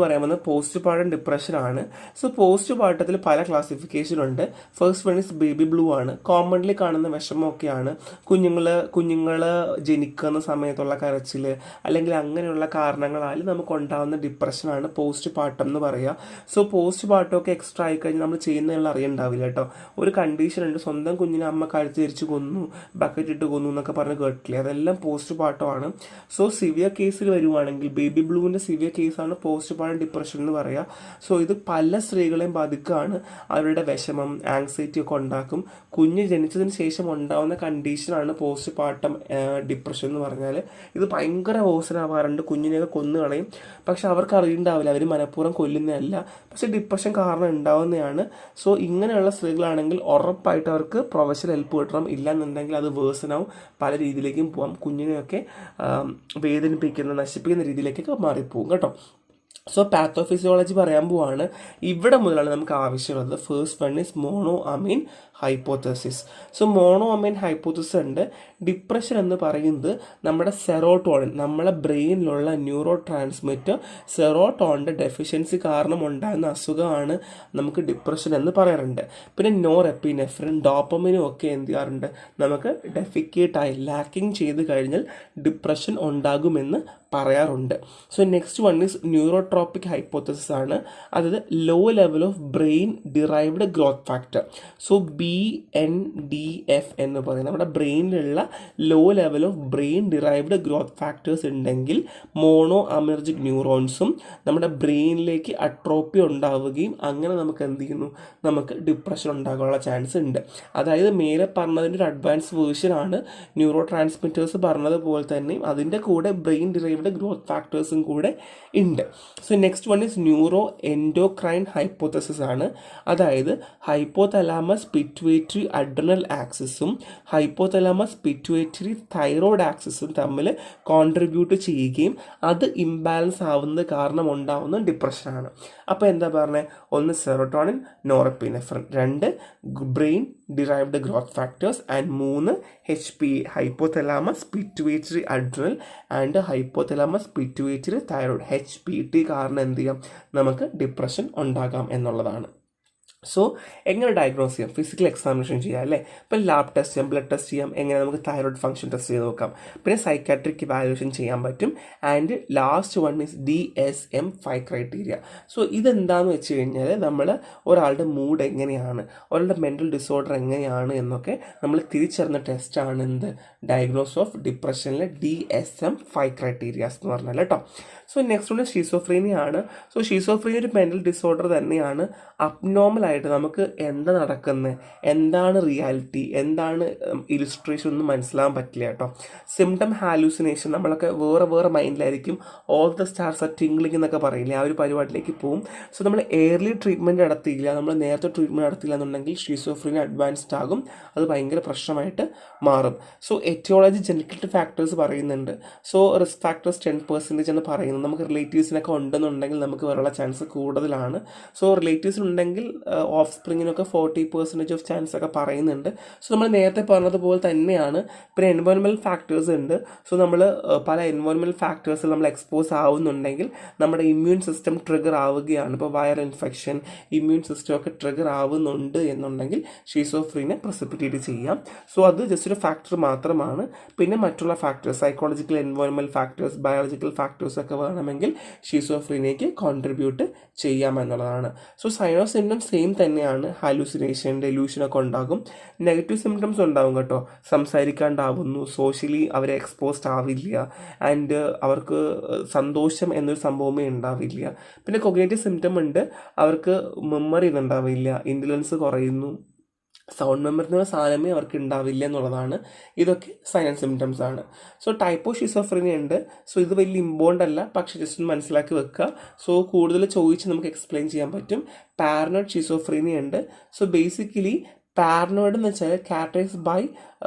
നമ്മൾ പറയാൻ പോകുന്നത് പോസ്റ്റ് പാർട്ടം ഡിപ്രഷൻ ആണ്. സോ പോസ്റ്റ് പാർട്ടത്തിൽ പല ക്ലാസിഫിക്കേഷൻ ഉണ്ട്. First one is baby blue ആണ്. കോമൺലി കാണുന്ന വിഷമമൊക്കെയാണ് കുഞ്ഞുങ്ങൾ ജനിക്കുന്ന സമയത്തുള്ള കരച്ചിൽ അല്ലെങ്കിൽ അങ്ങനെയുള്ള കാരണങ്ങളാൽ നമുക്ക് ഉണ്ടാകുന്ന ഡിപ്രഷനാണ് പോസ്റ്റ് പാർട്ടം എന്ന് പറയുക. സോ പോസ്റ്റ് പാർട്ടം ഒക്കെ എക്സ്ട്രാ ആയിക്കഴിഞ്ഞാൽ നമ്മൾ ചെയ്യുന്നതിനുള്ള അറിയണ്ടാവില്ല കേട്ടോ. ഒരു കണ്ടീഷൻ ഉണ്ട്, സ്വന്തം കുഞ്ഞിനെ അമ്മ കഴുത്ത് തിരിച്ച് കൊന്നു, ബക്കറ്റ് ഇട്ട് കൊന്നു എന്നൊക്കെ പറഞ്ഞ് കേട്ടില്ലേ, അതെല്ലാം പോസ്റ്റ് പാർട്ടം ആണ്. സോ സിവിയർ കേസിൽ വരുവാണെങ്കിൽ ബേബി ബ്ലൂവിൻ്റെ സിവിയർ കേസാണ് പോസ്റ്റ് പാർട്ടം ഡിപ്രഷൻ എന്ന് പറയുക. സോ ഇത് പല സ്ത്രീകളെയും ബാധിക്കുകയാണ്. അവരുടെ വിഷമം, ആങ്സൈറ്റി ഒക്കെ ഉണ്ടാക്കും. കുഞ്ഞ് ജനിച്ചതിന് ശേഷം ഉണ്ടാവുന്ന കണ്ടീഷനാണ് പോസ്റ്റ് പാർട്ടം ഡിപ്രഷൻ എന്ന് പറഞ്ഞാൽ. ഇത് ഭയങ്കര ഓസനാവാറുണ്ട്, കുഞ്ഞിനെയൊക്കെ കൊന്നു കളയും. പക്ഷെ അവർക്ക് അറിയണ്ടാവില്ല, അവർ മനഃപൂർവ്വം കൊല്ലുന്നതല്ല, പക്ഷെ ഡിപ്രഷൻ കാരണം ഉണ്ടാവുന്നതാണ്. സോ ഇങ്ങനെയുള്ള സ്ത്രീകളാണെങ്കിൽ ഉറപ്പായിട്ട് അവർക്ക് പ്രൊഫഷണൽ ഹെൽപ്പ് കിട്ടണം. ഇല്ലാന്നുണ്ടെങ്കിൽ അത് വേഴ്സനാവും, പല രീതിയിലേക്കും പോകാം. കുഞ്ഞിനെയൊക്കെ വേദനിപ്പിക്കുന്ന, നശിപ്പിക്കുന്ന രീതിയിലേക്കൊക്കെ മാറിപ്പോകും കേട്ടോ. സോ പാത്തോഫിസിയോളജി പറയാൻ പോവാണ്. ഇവിടെ മുതലാണ് നമുക്ക് ആവശ്യമുള്ളത്. First one is monoamine hypothesis. So monoamine hypothesis ഉണ്ട്. ഡിപ്രഷൻ എന്ന് പറയുന്നത് നമ്മുടെ സെറോട്ടോണിൻ, നമ്മളെ ബ്രെയിനിലുള്ള ന്യൂറോ ട്രാൻസ്മിറ്റർ സെറോട്ടോണിൻ്റെ ഡെഫിഷ്യൻസി കാരണം ഉണ്ടാകുന്ന അസുഖമാണ് നമുക്ക് ഡിപ്രഷൻ എന്ന് പറയാറുണ്ട്. പിന്നെ നോറെപ്പിനെഫ്രിൻ, ഡോപ്പമിനും ഒക്കെ എന്ത് ചെയ്യാറുണ്ട്, നമുക്ക് ഡെഫിക്കേറ്റായി ലാക്കിങ് ചെയ്ത് കഴിഞ്ഞാൽ ഡിപ്രഷൻ ഉണ്ടാകുമെന്ന് പറയാറുണ്ട്. So next one is neurotrophic hypothesis ആണ്. അതായത് low level of brain derived growth factor. So BNDF എന്ന് പറയുന്നത് നമ്മുടെ ബ്രെയിനിലുള്ള low level of brain derived growth factors ഉണ്ടെങ്കിൽ മോണോ അമർജിക് ന്യൂറോൺസും നമ്മുടെ ബ്രെയിനിലേക്ക് അട്രോപ്പി ഉണ്ടാവുകയും അങ്ങനെ നമുക്ക് എന്ത് ചെയ്യുന്നു, നമുക്ക് ഡിപ്രഷൻ ഉണ്ടാകാനുള്ള ചാൻസ് ഉണ്ട്. അതായത് മേലെ പറഞ്ഞതിൻ്റെ ഒരു അഡ്വാൻസ് വേർഷൻ ആണ്. ന്യൂറോ ട്രാൻസ്മിറ്റേഴ്സ് പറഞ്ഞതുപോലെ തന്നെ അതിൻ്റെ കൂടെ ബ്രെയിൻ ഡിറൈവ്ഡ് ഗ്രോത്ത് ഫാക്ടേഴ്സും കൂടെ ഉണ്ട്. So next one is neuro endocrine hypothesis ആണ്. അതായത് ഹൈപ്പോതലാമസ് പിറ്റ്യൂട്ടറി അഡ്രിനൽ ആക്സിസും ഹൈപ്പോതലാമസ് പിറ്റ്യൂട്ടറി തൈറോയ്ഡ് ആക്സിസും തമ്മിൽ കോൺട്രിബ്യൂട്ട് ചെയ്യുകയും അത് ഇംബാലൻസ് ആവുന്നത് കാരണം ഉണ്ടാവുന്ന ഡിപ്രഷനാണ്. അപ്പോൾ എന്താ പറഞ്ഞത്, ഒന്ന് serotonin, norepinephrine, 2 brain derived growth factors, and 3 HPA hypothalamus pituitary adrenal and hypothalamus pituitary thyroid HPT കാരണം എന്ത് ചെയ്യാം, നമുക്ക് ഡിപ്രഷൻ ഉണ്ടാകാം എന്നുള്ളതാണ്. സോ എങ്ങനെ ഡയഗ്നോസ് ചെയ്യാം, ഫിസിക്കൽ എക്സാമിനേഷൻ ചെയ്യാം അല്ലേ. ഇപ്പം ലാബ് ടെസ്റ്റ് ചെയ്യാം, ബ്ലഡ് ടെസ്റ്റ് ചെയ്യാം, എങ്ങനെ നമുക്ക് തൈറോയ്ഡ് ഫംഗ്ഷൻ ടെസ്റ്റ് ചെയ്ത് നോക്കാം, പിന്നെ സൈക്കാട്രിക് ഇവാലുവേഷൻ ചെയ്യാൻ പറ്റും. And last one is DSM-5 criteria. So ഇതെന്താണെന്ന് വെച്ച് കഴിഞ്ഞാൽ നമ്മൾ ഒരാളുടെ മൂഡ് എങ്ങനെയാണ്, ഒരാളുടെ മെൻ്റൽ ഡിസോർഡർ എങ്ങനെയാണ് എന്നൊക്കെ നമ്മൾ തിരിച്ചറിഞ്ഞ ടെസ്റ്റാണ് എന്ത്, ഡയഗ്നോസ് ഓഫ് ഡിപ്രഷനിലെ DSM-5 ക്രൈറ്റീരിയാസ് എന്ന് പറഞ്ഞാൽ കേട്ടോ. സോ നെക്സ്റ്റ് വൺ ഷീസോഫ്രീനിയ ആണ്. സോ ഷീസോഫ്രീനിയ ഒരു മെൻ്റൽ ഡിസോർഡർ തന്നെയാണ്. അബ്നോർമലായിട്ട് നമുക്ക് എന്താ നടക്കുന്നത്, എന്താണ് റിയാലിറ്റി, എന്താണ് ഇലിസ്ട്രേഷൻ ഒന്നും മനസ്സിലാകാൻ പറ്റില്ല കേട്ടോ. സിംറ്റം ഹാലൂസിനേഷൻ, നമ്മളൊക്കെ വേറെ മൈൻഡിലായിരിക്കും. All the stars are tingling എന്നൊക്കെ പറയില്ലേ, ആ ഒരു പരിപാടിയിലേക്ക് പോകും. സോ നമ്മൾ ഏർലി ട്രീറ്റ്മെൻറ്റ് നടത്തിയില്ല, നമ്മൾ നേരത്തെ ട്രീറ്റ്മെൻറ്റ് നടത്തിയില്ല എന്നുണ്ടെങ്കിൽ ഷീസോഫ്രീനിയ അഡ്വാൻസ്ഡ് ആകും, അത് ഭയങ്കര പ്രശ്നമായിട്ട് മാറും. സോ എറ്റിയോളജി ജെനറ്റിക് ഫാക്ടേഴ്സ് പറയുന്നുണ്ട്. സോ റിസ്ക് ഫാക്ടേഴ്സ് 10% എന്ന് പറയുന്നത്, നമുക്ക് റിലേറ്റീവ്സിനൊക്കെ ഉണ്ടെന്നുണ്ടെങ്കിൽ നമുക്ക് വരാനുള്ള ചാൻസ് കൂടുതലാണ്. സോ റിലേറ്റീവ്സ് ഉണ്ടെങ്കിൽ ഓഫ് സ്പ്രിങ്ങിനൊക്കെ 40% ഓഫ് ചാൻസ് ഒക്കെ പറയുന്നുണ്ട്. സോ നമ്മൾ നേരത്തെ പറഞ്ഞതുപോലെ തന്നെയാണ്. പിന്നെ എൻവയോൺമെൻറ്റൽ ഫാക്ടേഴ്സ് ഉണ്ട്. സോ നമ്മൾ പല എൻവയോൺമെൻറ്റൽ ഫാക്ടേഴ്സിൽ നമ്മൾ എക്സ്പോസ് ആവുന്നുണ്ടെങ്കിൽ നമ്മുടെ ഇമ്മ്യൂൺ സിസ്റ്റം ട്രിഗർ ആവുകയാണ്. ഇപ്പോൾ വൈറൽ ഇൻഫെക്ഷൻ, ഇമ്മ്യൂൺ സിസ്റ്റം ഒക്കെ ട്രിഗർ ആവുന്നുണ്ട് എന്നുണ്ടെങ്കിൽ ഷീസോഫ്രീനെ പ്രസിപ്പിറ്റേറ്റ് ചെയ്യാം. സോ അത് ജസ്റ്റ് ഒരു ഫാക്ടർ മാത്രമാണ്. പിന്നെ മറ്റുള്ള factors, psychological, environmental factors, biological factors ഒക്കെ വേണമെങ്കിൽ ഷീസോഫ്രീനിയയ്ക്ക് കോൺട്രിബ്യൂട്ട് ചെയ്യാമെന്നുള്ളതാണ്. So sign of symptoms same തന്നെയാണ്. ഹാലൂസിനേഷൻ, ഡെലൂഷൻ ഒക്കെ ഉണ്ടാകും. നെഗറ്റീവ് സിംറ്റംസ് ഉണ്ടാകും കേട്ടോ. സംസാരിക്കാണ്ടാവുന്നു, സോഷ്യലി അവർ എക്സ്പോസ്ഡ് ആവില്ല, ആൻഡ് അവർക്ക് സന്തോഷം എന്നൊരു സംഭവമേ ഉണ്ടാവില്ല. പിന്നെ കൊഗ്നേറ്റീവ് സിംറ്റം ഉണ്ട്, അവർക്ക് മെമ്മറി ഉണ്ടാവില്ല, ഇൻ്റലിജൻസ് കുറയുന്നു, സൗണ്ട് മെമ്മറി എന്നുള്ള സാധനമേ അവർക്ക് ഉണ്ടാവില്ല എന്നുള്ളതാണ്. ഇതൊക്കെ സൈൻ ആൻഡ് സിംറ്റംസ് ആണ്. സോ ടൈപ്പ് ഓഫ് ഷിസോഫ്രീനിയ ഉണ്ട്. സോ ഇത് വലിയ ഇമ്പോർട്ടൻ്റ് അല്ല, പക്ഷേ ജസ്റ്റ് ഒന്ന് മനസ്സിലാക്കി വെക്കുക. സോ കൂടുതൽ ചോദിച്ച് നമുക്ക് എക്സ്പ്ലെയിൻ ചെയ്യാൻ പറ്റും. പാരനോയിഡ് ഷിസോഫ്രീനിയ ഉണ്ട്. സോ ബേസിക്കലി പാരനോയിഡ് എന്ന് വെച്ചാൽ characterized by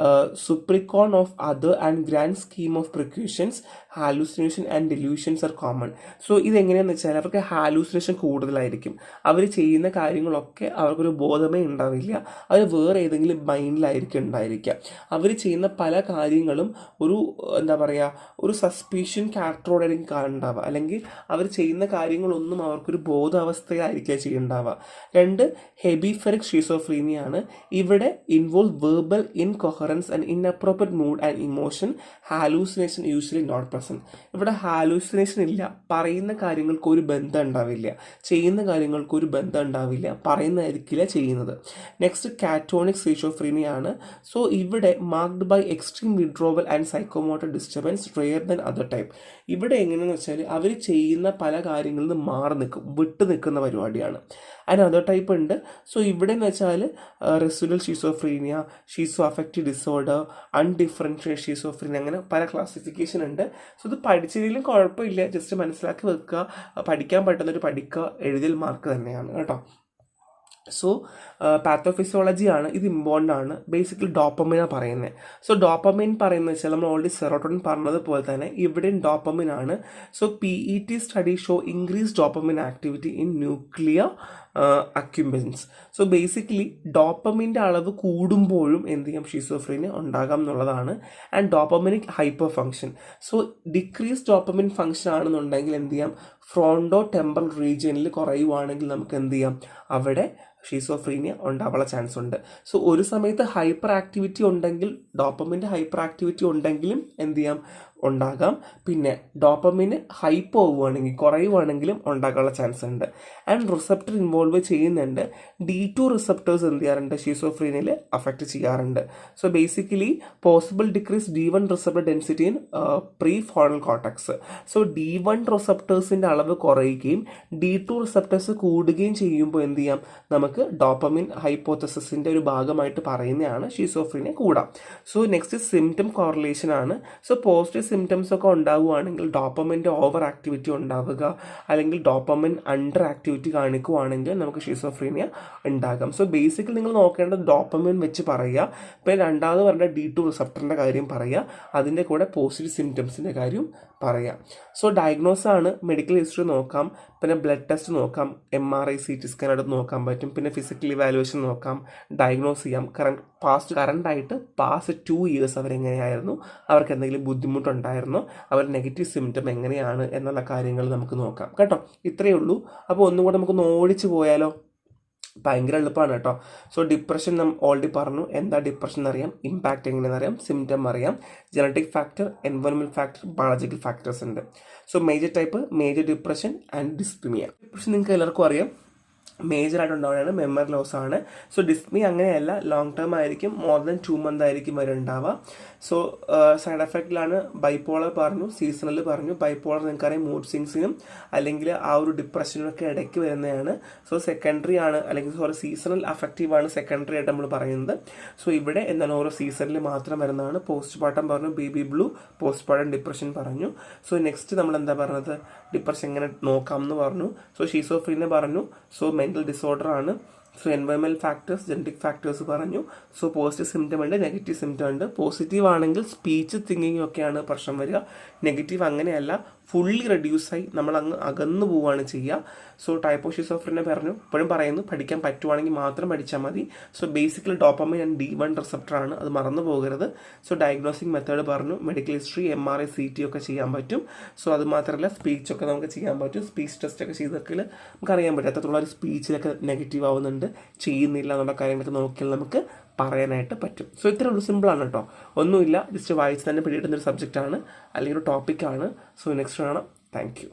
suspicion of other and grand scheme of persecutions hallucination and delusions are common. So ഇതെങ്ങനെയാണെന്ന് വെച്ചാൽ അവർക്ക് ഹാലൂസിനേഷൻ കൂടുതലായിരിക്കും. അവർ ചെയ്യുന്ന കാര്യങ്ങളൊക്കെ അവർക്കൊരു ബോധമേ ഉണ്ടാവില്ല, അവർ വേറെ ഏതെങ്കിലും മൈൻഡിലായിരിക്കും ഉണ്ടായിരിക്കുക. അവർ ചെയ്യുന്ന പല കാര്യങ്ങളും ഒരു എന്താ പറയുക, ഒരു സസ്പീഷ്യൻ ക്യാരക്ടറോടായിരിക്കും ഉണ്ടാവുക, അല്ലെങ്കിൽ അവർ ചെയ്യുന്ന കാര്യങ്ങളൊന്നും അവർക്കൊരു ബോധാവസ്ഥയിലായിരിക്കുക ചെയ്യുന്നുണ്ടാവുക. 2 ഹെബിഫെറിക് ഷിസോഫ്രീനിയാണ്. ഇവിടെ involve verbal incoherence and inappropriate mood and emotion. Hallucination usually not present. ഇവിടെ ഹാലൂസിനേഷൻ ഇല്ല, പറയുന്ന കാര്യങ്ങൾക്ക് ഒരു ബന്ധം ഉണ്ടാവില്ല, ചെയ്യുന്ന കാര്യങ്ങൾക്ക് ഒരു ബന്ധം ഉണ്ടാവില്ല, പറയുന്നതായിരിക്കില്ല ചെയ്യുന്നത്. നെക്സ്റ്റ് കാറ്റോണിക് ഷിസോഫ്രീനിയാണ്. സോ ഇവിടെ marked by extreme withdrawal and psychomotor disturbance rare than other type. ഇവിടെ എങ്ങനെയാണെന്ന് വെച്ചാൽ അവർ ചെയ്യുന്ന പല കാര്യങ്ങളിൽ നിന്ന് മാറി നിൽക്കും, വിട്ടു നിൽക്കുന്ന പരിപാടിയാണ്. അതിന് അതർ ടൈപ്പ് ഉണ്ട്. സോ ഇവിടെ എന്ന് വെച്ചാൽ റെസിഡൽ ഷിസോഫ്രീനിയ, ഷീസോ അഫക്റ്റീവ് ഡിസോർഡർ, അൺഡിഫറൻഷ്യേറ്റ് ഷിസോഫ്രീനിയ, അങ്ങനെ പല ക്ലാസിഫിക്കേഷൻ ഉണ്ട്. സോ ഇത് പഠിച്ചതിലും കുഴപ്പമില്ല, ജസ്റ്റ് മനസ്സിലാക്കി വെക്കുക, പഠിക്കാൻ പറ്റുന്നൊരു പഠിക്കുക, എഴുതിൽ മാർക്ക് തന്നെയാണ് കേട്ടോ. സോ പാത്തോഫിസിയോളജിയാണ്, ഇത് ഇമ്പോർട്ടൻ്റ് ആണ്. ബേസിക്കലി ഡോപ്പമിനാണ് പറയുന്നത്. സോ ഡോപ്പമിൻ പറയുന്നത് വെച്ചാൽ നമ്മൾ ഓൾറെഡി സെറോട്ടോണിൻ പറഞ്ഞതുപോലെ തന്നെ ഇവിടെയും ഡോപ്പമിൻ ആണ്. So PET study show increase dopamine activity in nucleus accumbens. So basically ഡോപ്പമിൻ്റെ അളവ് കൂടുമ്പോഴും എന്ത് ചെയ്യാം, ഷിസോഫ്രീനിയ ഉണ്ടാകാം എന്നുള്ളതാണ്. And dopaminergic hyper function. So decrease dopamine function ആണെന്നുണ്ടെങ്കിൽ എന്ത് ചെയ്യാം, ഫ്രോണ്ടോ ടെമ്പറൽ റീജിയനിൽ കുറയുവാണെങ്കിൽ നമുക്ക് എന്ത് ചെയ്യാം, അവിടെ ഷിസോഫ്രീനിയ ഉണ്ടാവാനുള്ള ചാൻസ് ഉണ്ട്. സോ ഒരു സമയത്ത് ഹൈപ്പർ ആക്ടിവിറ്റി ഉണ്ടെങ്കിൽ, ഡോപ്പമിൻ്റെ ഹൈപ്പർ ആക്ടിവിറ്റി ഉണ്ടെങ്കിലും എന്ത് ചെയ്യാം, ഉണ്ടാകാം. പിന്നെ ഡോപ്പമിന് ഹൈപ്പോ ആവുകയാണെങ്കിൽ, കുറയുവാണെങ്കിലും ഉണ്ടാകാനുള്ള ചാൻസ് ഉണ്ട്. ആൻഡ് റിസപ്റ്റർ ഇൻവോൾവ് ചെയ്യുന്നുണ്ട്. D2 റിസപ്റ്റേഴ്സ് എന്ത് ചെയ്യാറുണ്ട്, ഷിസോഫ്രീനിയയിൽ അഫക്റ്റ് ചെയ്യാറുണ്ട്. So basically possible decrease D1 receptor density in pre frontal cortex. So D1 റിസപ്റ്റേഴ്സിൻ്റെ അളവ് കുറയുകയും D2 റിസപ്റ്റേഴ്സ് കൂടുകയും ചെയ്യുമ്പോൾ എന്ത് ചെയ്യാം, നമുക്ക് ഡോപ്പമിൻ ഹൈപ്പോത്തസിസിൻ്റെ ഒരു ഭാഗമായിട്ട് പറയുന്നതാണ് ഷിസോഫ്രീനിയ കൂടാം. സോ നെക്സ്റ്റ് സിംറ്റം കോറിലേഷൻ ആണ്. സോ പോസിറ്റീവ് സിംറ്റംസ് ഒക്കെ ഉണ്ടാവുകയാണെങ്കിൽ ഡോപ്പമിൻ്റെ ഓവർ ആക്ടിവിറ്റി ഉണ്ടാവുക, അല്ലെങ്കിൽ ഡോപ്പമിൻ അണ്ടർ ആക്ടിവിറ്റി കാണിക്കുകയാണെങ്കിൽ നമുക്ക് ഷിസോഫ്രീനിയ ഉണ്ടാകാം. സോ ബേസിക്കലി നിങ്ങൾ നോക്കേണ്ടത് ഡോപ്പമിൻ വെച്ച് പറയുക, പിന്നെ രണ്ടാമത് പറഞ്ഞ D2 റിസപ്റ്ററിൻ്റെ കാര്യം പറയുക, അതിൻ്റെ കൂടെ പോസിറ്റീവ് സിംറ്റംസിൻ്റെ കാര്യം പറയാം. സോ ഡയഗ്നോസ് ആണ്, മെഡിക്കൽ ഹിസ്റ്ററി നോക്കാം, പിന്നെ ബ്ലഡ് ടെസ്റ്റ് നോക്കാം, MRI CT സ്കാൻ എടുത്ത് നോക്കാൻ പറ്റും, പിന്നെ ഫിസിക്കൽ ഇവാലുവേഷൻ നോക്കാം, ഡയഗ്നോസ് ചെയ്യാം. കറണ്ടായിട്ട് പാസ്റ്റ് 2 ഇയേഴ്സ് അവരെങ്ങനെയായിരുന്നു, അവർക്ക് എന്തെങ്കിലും ബുദ്ധിമുട്ടുണ്ടായിരുന്നോ, അവർ നെഗറ്റീവ് സിംറ്റം എങ്ങനെയാണ് എന്നുള്ള കാര്യങ്ങൾ നമുക്ക് നോക്കാം കേട്ടോ. ഇത്രയേ ഉള്ളൂ. അപ്പോൾ ഒന്നും കൂടെ നമുക്കൊന്ന് ഓടിച്ചു പോയാലോ? ഭയങ്കര എളുപ്പമാണ് കേട്ടോ. സോ ഡിപ്രഷൻ നമ്മൾ ഓൾറെഡി പറഞ്ഞു, എന്താ ഡിപ്രഷൻ എന്നറിയാം, ഇമ്പാക്റ്റ് എങ്ങനെയെന്ന് അറിയാം, സിംറ്റം അറിയാം, genetic factor, environment factor, biological factors ഉണ്ട്. So major type major depression and dysthymia. Depression നിങ്ങൾക്ക് എല്ലാവർക്കും അറിയാം, മേജറായിട്ട് ഉണ്ടാവുകയാണ്, മെമ്മറി ലോസ് ആണ്. സോ ഡിസ്മി അങ്ങനെയല്ല, ലോങ് ടേം ആയിരിക്കും, മോർ ദാൻ 2 months ആയിരിക്കും വരെ ഉണ്ടാവുക. സോ സൈഡ് എഫക്റ്റിലാണ് ബൈപ്പോളർ പറഞ്ഞു, സീസണൽ പറഞ്ഞു. ബൈപ്പോളർ നിങ്ങൾക്കറിയാം മൂഡ് സ്വിങ്സിനും അല്ലെങ്കിൽ ആ ഒരു ഡിപ്രഷനൊക്കെ ഇടയ്ക്ക് വരുന്നതാണ്. സോ സെക്കൻഡറി ആണ്, അല്ലെങ്കിൽ സീസണൽ അഫക്റ്റീവ് ആണ് സെക്കൻഡറി ആയിട്ട് നമ്മൾ പറയുന്നത്. സോ ഇവിടെ എന്താണ് ഓരോ സീസണിൽ മാത്രം വരുന്നതാണ്. പോസ്റ്റ് പാർട്ടം പറഞ്ഞു, baby blue, post partum depression പറഞ്ഞു. സോ നെക്സ്റ്റ് നമ്മൾ എന്താ പറഞ്ഞത്, ഡിപ്രഷൻ എങ്ങനെ നോക്കാം എന്ന് പറഞ്ഞു. സോ ഷിസോഫ്രീനിയ പറഞ്ഞു. സോ മെൻ്റൽ ഡിസോർഡർ ആണ്. So environmental factors, genetic factors പറഞ്ഞു. സോ പോസിറ്റീവ് സിംറ്റം ഉണ്ട്, നെഗറ്റീവ് സിംറ്റം ഉണ്ട്. പോസിറ്റീവ് ആണെങ്കിൽ സ്പീച്ച് തിങ്കിങ് ഒക്കെയാണ് പ്രശ്നം വരിക. നെഗറ്റീവ് അങ്ങനെയല്ല, ഫുള്ളി റെഡ്യൂസായി നമ്മൾ അങ്ങ് അകന്നു പോവുകയാണ് ചെയ്യുക. സോ ടൈപ്പ് ഓഫ് ഷിസോഫ്രീനിയ പറഞ്ഞു, ഇപ്പോഴും പറയുന്നു, പഠിക്കാൻ പറ്റുവാണെങ്കിൽ മാത്രം പഠിച്ചാൽ മതി. So basically dopamine and D1 receptor ആണ്, അത് മറന്നു പോകരുത്. സോ ഡയഗ്നോസിങ് മെത്തേഡ് പറഞ്ഞു, മെഡിക്കൽ ഹിസ്റ്ററി, MRI CT ഒക്കെ ചെയ്യാൻ പറ്റും. സോ അത് മാത്രമല്ല സ്പീച്ചൊക്കെ നമുക്ക് ചെയ്യാൻ പറ്റും. സ്പീച്ച് ടെസ്റ്റ് ഒക്കെ ചെയ്തൊക്കെ നമുക്ക് അറിയാൻ പറ്റും എത്രത്തോളം ഒരു സ്പീച്ചിലൊക്കെ നെഗറ്റീവ് ആവുന്നുണ്ട്, ചെയ്യുന്നില്ല എന്നുള്ള കാര്യങ്ങളൊക്കെ നോക്കിയാൽ നമുക്ക് പറയാനായിട്ട് പറ്റും. സോ ഇത്രേ ഉള്ളൂ, സിമ്പിളാണ് കേട്ടോ, ഒന്നുമില്ല, ജസ്റ്റ് വായിച്ച് തന്നെ പിടികിട്ടുന്നൊരു സബ്ജക്റ്റാണ്, അല്ലെങ്കിൽ ഒരു ടോപ്പിക്കാണ്. സോ നെക്സ്റ്റ് കാണാം. Thank you.